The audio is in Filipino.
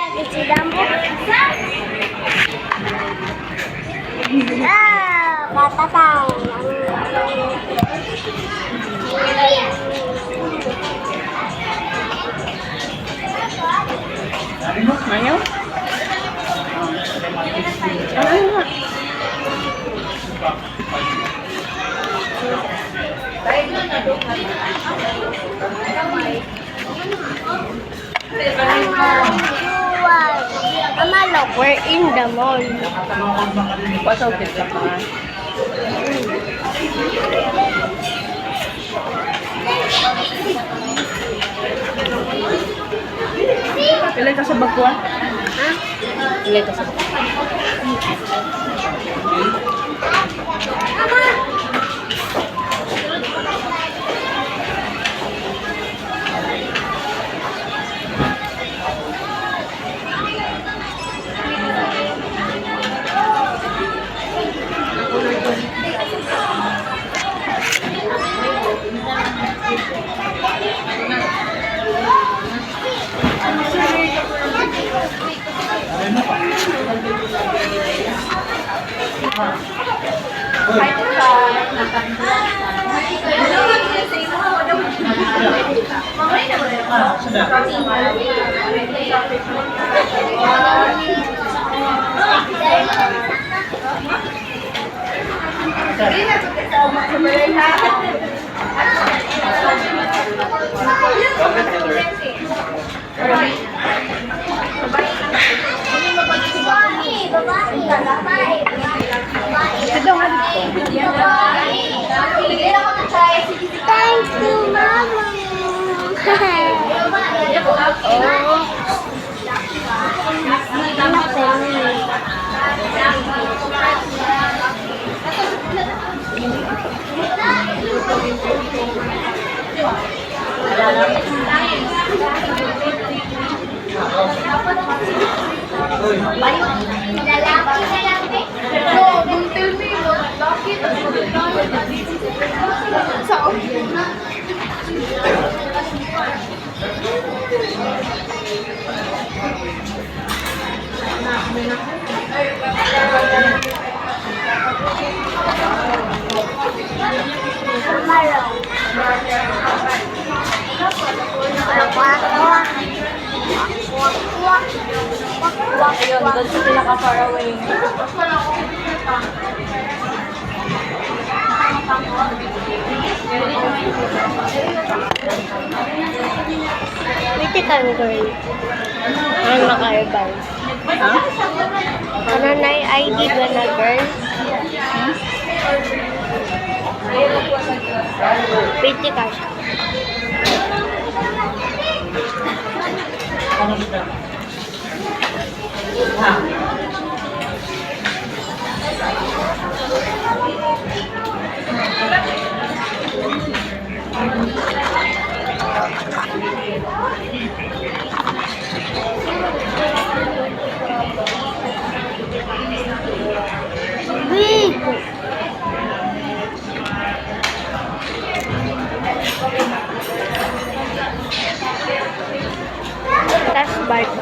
si Dumbo. Katatang. Ayaw? Ayaw. Mama, look, we're in the mall. Pasok kita pa. Pilay ka sa bagwa? Ha? Pilay ka sa bagwa. Thank you, Mama. Ayun, doon sa pinaka-far away. Wait ka, girl. Ano naka-herbal? Ha? Ano na yung ID ba na, girl? Wait ka siya. Wait! That's bad.